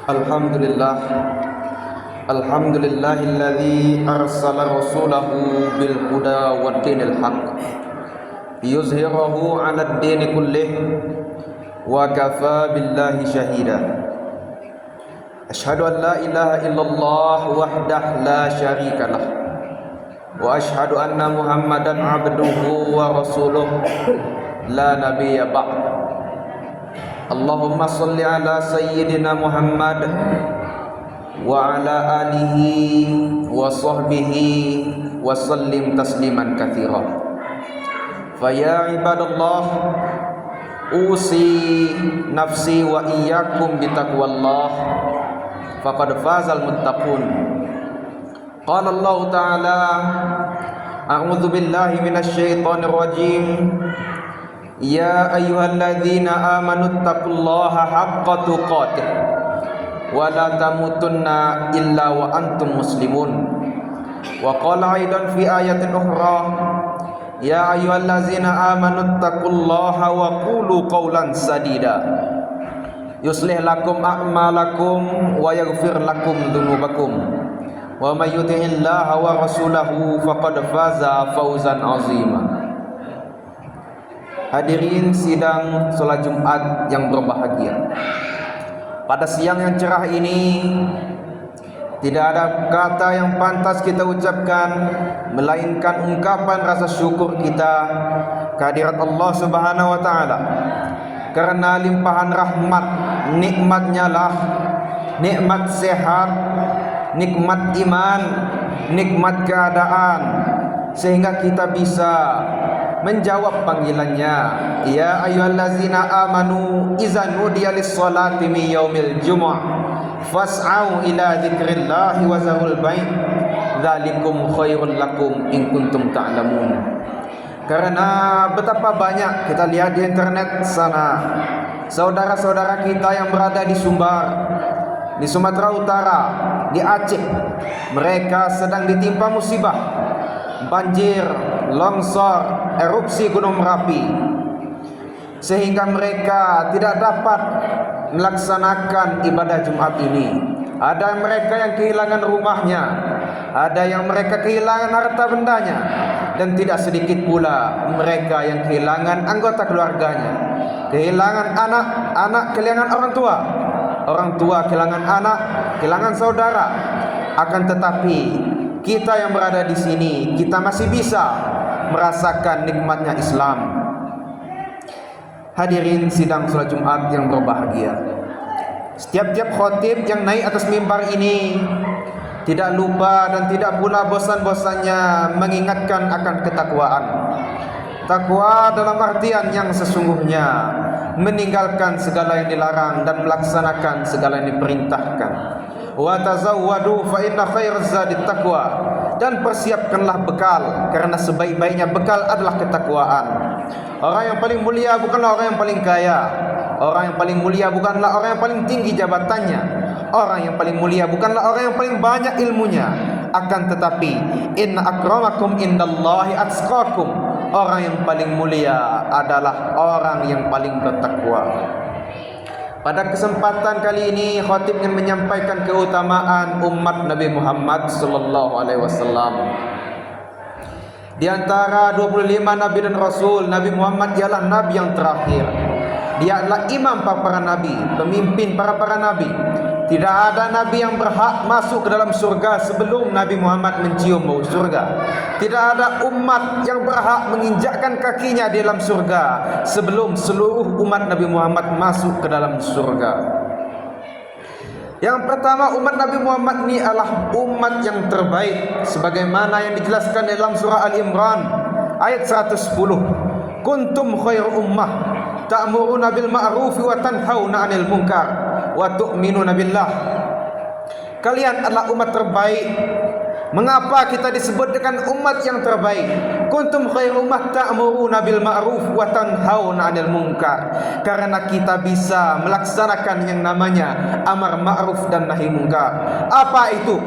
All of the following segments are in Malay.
Alhamdulillah Alhamdulillahilladzi arsala rasulahu bil huda wa dinil haq yuzhirahu 'ala ad-din kullih wa kafa billahi shahida. Ashhadu an la ilaha illallah wahdahu la syarika lah wa ashhadu anna Muhammadan 'abduhu wa rasuluh la nabiyya ba'd. Allahumma salli ala sayyidina Muhammad wa ala alihi wa sahbihi wa sallim tasliman katsira. Fa ya ibadallah, usi nafsi wa iyyakum bitaqwallah faqad fazal muttaqun. Qala Allah ta'ala, a'udzu billahi minasy syaithanir rajim. Ya ayyuhalladzina amanu taqullaha haqqa tuqatih wa la tamutunna illa wa antum muslimun. Wa qala aidan fi ayatin ukhra, ya ayyuhalladzina amanu taqullaha wa qulu qawlan sadida yuslih lakum a'malakum wa yaghfir lakum dhunubakum wa may yuti'illaha wa rasulahu faqad faza fawzan 'azima. Hadirin sidang salat Jumat yang berbahagia, pada siang yang cerah ini tidak ada kata yang pantas kita ucapkan melainkan ungkapan rasa syukur kita kehadirat Allah Subhanahu wa taala, karena limpahan rahmat nikmatnya lah nikmat sehat, nikmat iman, nikmat keadaan, sehingga kita bisa menjawab panggilannya. Ya ayyuhallazina amanu iza nudiya lis-salati min yaumil jumu'ah fas'au ila dzikrillahi wa zarul bai' dzalikum khairul lakum in kuntum ta'lamun. Karena betapa banyak kita lihat di internet sana saudara-saudara kita yang berada di Sumbar, di Sumatera Utara, di Aceh, mereka sedang ditimpa musibah banjir, longsor, erupsi Gunung Merapi, sehingga mereka tidak dapat melaksanakan ibadah Jumat ini. Ada mereka yang kehilangan rumahnya, ada yang mereka kehilangan harta bendanya, dan tidak sedikit pula mereka yang kehilangan anggota keluarganya, kehilangan anak kehilangan orang tua kehilangan anak, kehilangan saudara. Akan tetapi kita yang berada di sini, kita masih bisa merasakan nikmatnya Islam. Hadirin sidang salat Jumat yang berbahagia, setiap khatib yang naik atas mimbar ini tidak lupa dan tidak pula bosan-bosannya mengingatkan akan ketakwaan. Takwa dalam artian yang sesungguhnya meninggalkan segala yang dilarang dan melaksanakan segala yang diperintahkan. Wa tazawwadu fa inna khairaz zadit taqwa, dan persiapkanlah bekal karena sebaik-baiknya bekal adalah ketakwaan. Orang yang paling mulia bukanlah orang yang paling kaya, orang yang paling mulia bukanlah orang yang paling tinggi jabatannya, orang yang paling mulia bukanlah orang yang paling banyak ilmunya, akan tetapi inna akramakum indallahi atqakum, orang yang paling mulia adalah orang yang paling bertakwa. Pada kesempatan kali ini khatib ingin menyampaikan keutamaan umat Nabi Muhammad sallallahu alaihi wasallam. Di antara 25 nabi dan rasul, Nabi Muhammad ialah nabi yang terakhir. Dia adalah imam para nabi, pemimpin para nabi. Tidak ada nabi yang berhak masuk ke dalam surga sebelum Nabi Muhammad mencium bau surga. Tidak ada umat yang berhak menginjakkan kakinya di dalam surga sebelum seluruh umat Nabi Muhammad masuk ke dalam surga. Yang pertama, umat Nabi Muhammad ini adalah umat yang terbaik, sebagaimana yang dijelaskan dalam surah Al-Imran ayat 110. Kuntum khairu ummah ta'muruna bil ma'ruf wa tanhauna 'anil munkar wa tu'minuna billah. Kalian adalah umat terbaik. Mengapa kita disebut dengan umat yang terbaik? Kuntum khairu ummah ta'muruna bil ma'ruf wa tanhauna 'anil munkar. Karena kita bisa melaksanakan yang namanya amar ma'ruf dan nahi munkar. Apa itu?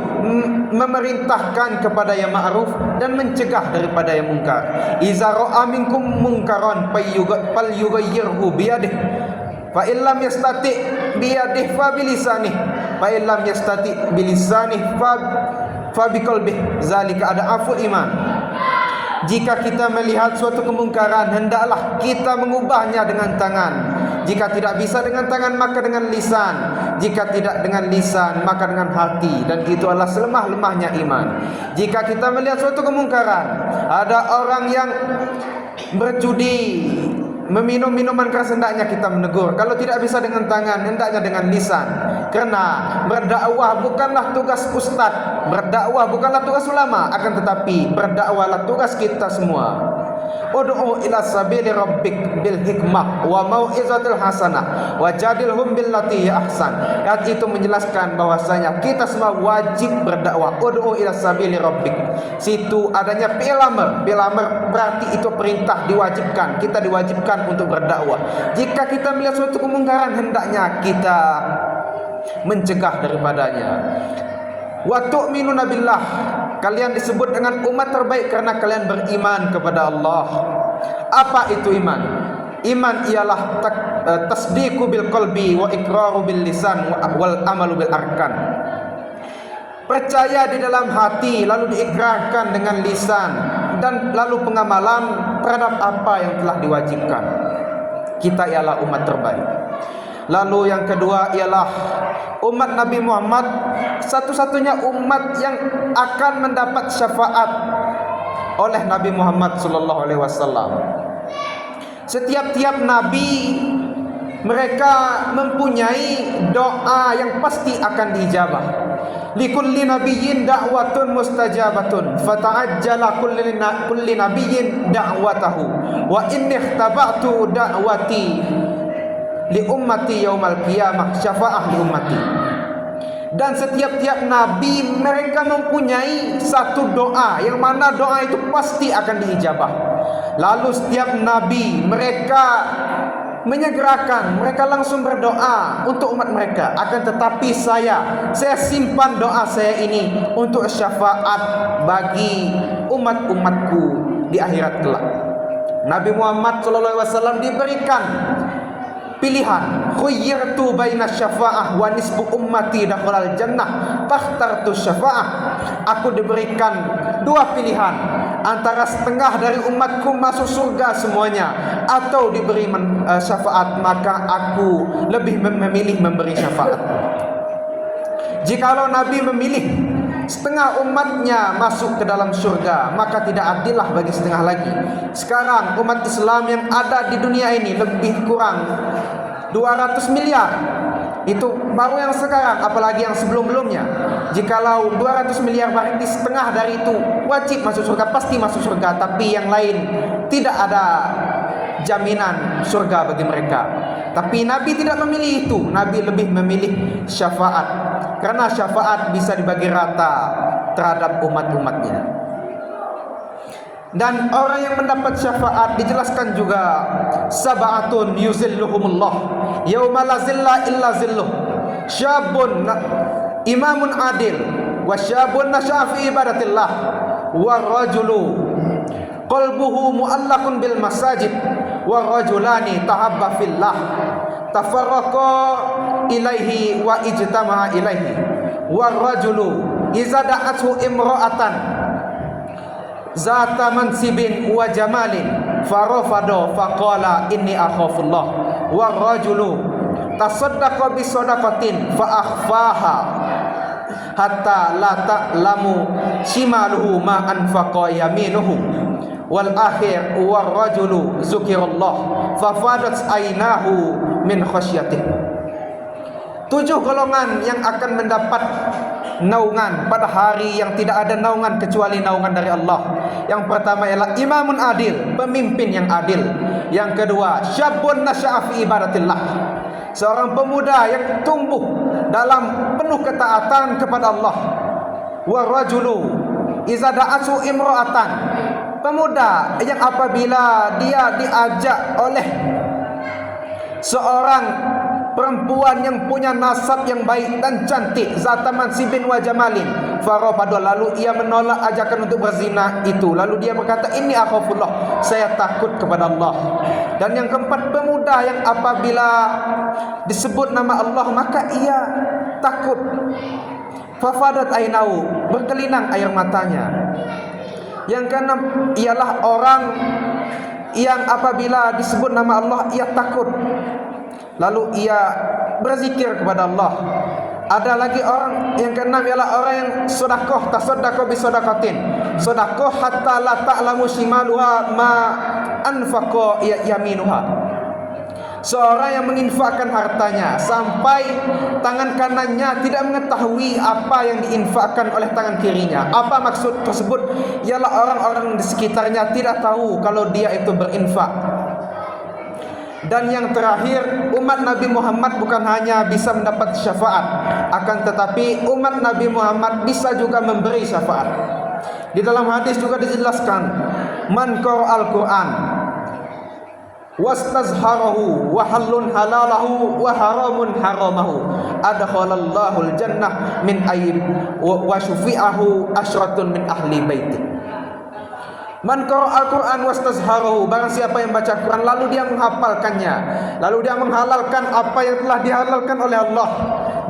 Memerintahkan kepada yang ma'ruf dan mencegah daripada yang munkar. Iza ra'a minkum munkaran falyughayyirhu biyadihi fa illam yastati biyadihi fa bilisanih fa illam yastati bilisanih fa biqalbih zalika adaful iman. Jika kita melihat suatu kemungkaran, hendaklah kita mengubahnya dengan tangan. Jika tidak bisa dengan tangan, maka dengan lisan. Jika tidak dengan lisan, maka dengan hati. Dan itu adalah selemah-lemahnya iman. Jika kita melihat suatu kemungkaran, ada orang yang berjudi, meminum minuman keras, hendaknya kita menegur. Kalau tidak bisa dengan tangan, hendaknya dengan lisan. Karena berdakwah bukanlah tugas ustaz, berdakwah bukanlah tugas ulama, akan tetapi berdakwahlah tugas kita semua. Ud'u ila sabili rabbik bil hikmah wa mau'izatil hasanah wajadilhum billati ahsan. Ayat itu menjelaskan bahwasanya kita semua wajib berdakwah. Ud'u ila sabili rabbik. Situ adanya fi'il amr. Fi'il amr berarti itu perintah, diwajibkan. Kita diwajibkan untuk berdakwah. Jika kita melihat suatu kemungkaran, hendaknya kita mencegah daripadanya. Wa tu'minuna billah, kalian disebut dengan umat terbaik karena kalian beriman kepada Allah. Apa itu iman? Iman ialah tasdiqu bil qalbi wa iqraru bil lisan wal amalu bil arkan. Percaya di dalam hati, lalu diikrarkan dengan lisan, dan lalu pengamalan terhadap apa yang telah diwajibkan. Kita ialah umat terbaik. Lalu yang kedua ialah umat Nabi Muhammad, satu-satunya umat yang akan mendapat syafaat oleh Nabi Muhammad sallallahu alaihi wasallam. Setiap-tiap nabi mereka mempunyai doa yang pasti akan diijabah. Likulli nabiyyin da'watun mustajabatun fata'ajjala kulli nabiyyin da'watahu wa inni ikhtaba'tu da'wati li ummati yaumal qiyamah syafa'ah li ummati. Dan setiap-tiap nabi mereka mempunyai satu doa yang mana doa itu pasti akan diijabah. Lalu setiap nabi mereka menyegerakan, mereka langsung berdoa untuk umat mereka. Akan tetapi saya simpan doa saya ini untuk syafaat bagi umat-umatku di akhirat kelak. Nabi Muhammad SAW diberikan pilihan, khuyyirtu baina syafa'ah wa nisfu ummati dakhalal jannah fakhtartu syafa'ah. Aku diberikan dua pilihan, antara setengah dari umatku masuk surga semuanya atau diberi syafaat, maka aku lebih memilih memberi syafaat. Jikalau Nabi memilih setengah umatnya masuk ke dalam surga, maka tidak adillah bagi setengah lagi. Sekarang umat Islam yang ada di dunia ini lebih kurang 200 miliar. Itu baru yang sekarang, apalagi yang sebelum-belumnya. Jikalau 200 miliar berarti setengah dari itu wajib masuk surga, pasti masuk surga. Tapi yang lain tidak ada jaminan surga bagi mereka. Tapi Nabi tidak memilih itu. Nabi lebih memilih syafaat, karena syafaat bisa dibagi rata terhadap umat-umatnya. Dan orang yang mendapat syafaat dijelaskan juga, sab'atun yuzilluhumullah yauma la zilla illa zilluh, syabun imamun adil wa syabun nasya'a fi ibadatillah wa rajulu qalbuhu mu'allaqun bil masajid wa rajulani tahabba fillah tafarraqa ilaihi wa ijtama'a ilaihi wa rajulu iza da'athu imra'atan zata mansibin wa jamalin farafado faqala inni akhafullah wa rajulu tasaddaqa bi sadaqatin fa akhfaha hatta la ta'lamu shimaluhu ma anfaqa yaminuhu wal akhir wa rajulu zukirallah fa fadat ainahu min khasyatih. 7 golongan yang akan mendapat naungan pada hari yang tidak ada naungan kecuali naungan dari Allah. Yang pertama ialah imamun adil, pemimpin yang adil. Yang kedua, syabun nasya'a fi ibadatillah, seorang pemuda yang tumbuh dalam penuh ketaatan kepada Allah. Wa rajulu iza da'asu imra'atan, pemuda yang apabila dia diajak oleh seorang perempuan yang punya nasab yang baik dan cantik, zata mansibin wa jamalin, farafadu, lalu ia menolak ajakan untuk berzina itu. Lalu dia berkata, inni akhafullah, saya takut kepada Allah. Dan yang keempat, pemuda yang apabila disebut nama Allah maka ia takut. Fafadat ainau, berkelinang air matanya. Yang keenam ialah orang yang apabila disebut nama Allah ia takut, lalu ia berzikir kepada Allah. Ada lagi orang yang keenam ialah orang yang sedekah, tasaddaqah bi sadaqatin, sedekah hatta la ta'lamu shimaluha ma anfaqa yaminuha. Seorang yang menginfakkan hartanya sampai tangan kanannya tidak mengetahui apa yang diinfakkan oleh tangan kirinya. Apa maksud tersebut? Ialah orang-orang di sekitarnya tidak tahu kalau dia itu berinfak. Dan yang terakhir, umat Nabi Muhammad bukan hanya bisa mendapat syafaat, akan tetapi umat Nabi Muhammad bisa juga memberi syafaat. Di dalam hadis juga dijelaskan, man qara'al Qur'an wastazharahu wa halun halalahu wa haramun haramahu adkhalallahu al-jannah min ayyib wa syufi'ahu asyratun min ahli baiti. Man qara'al Qur'an wastazharahu, barang siapa yang baca Quran lalu dia menghafalkannya, lalu dia menghalalkan apa yang telah dihalalkan oleh Allah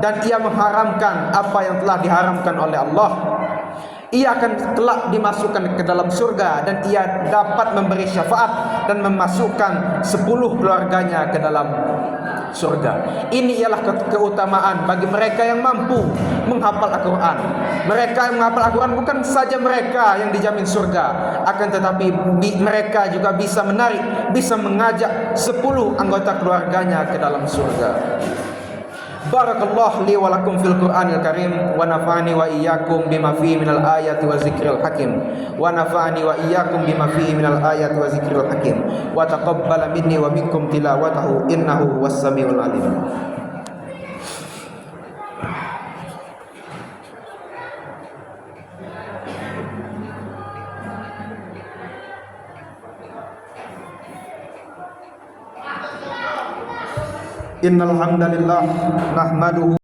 dan ia mengharamkan apa yang telah diharamkan oleh Allah, ia akan kelak dimasukkan ke dalam surga dan ia dapat memberi syafaat dan memasukkan 10 keluarganya ke dalam surga. Ini ialah keutamaan bagi mereka yang mampu menghafal Al-Quran. Mereka yang menghafal Al-Quran bukan saja mereka yang dijamin surga, akan tetapi mereka juga bisa menarik, bisa mengajak 10 anggota keluarganya ke dalam surga. Barakallahu li wa lakum fil Qur'anil Karim wa nafa'ani wa iyyakum bima fihi minal ayati wa zikril hakim wa nafa'ani wa iyyakum bima fihi minal ayati wa zikril hakim wa taqabbala minni wa minkum tilawatahu innahu was-sami'ul alim. Innal hamdalillah nahmaduhu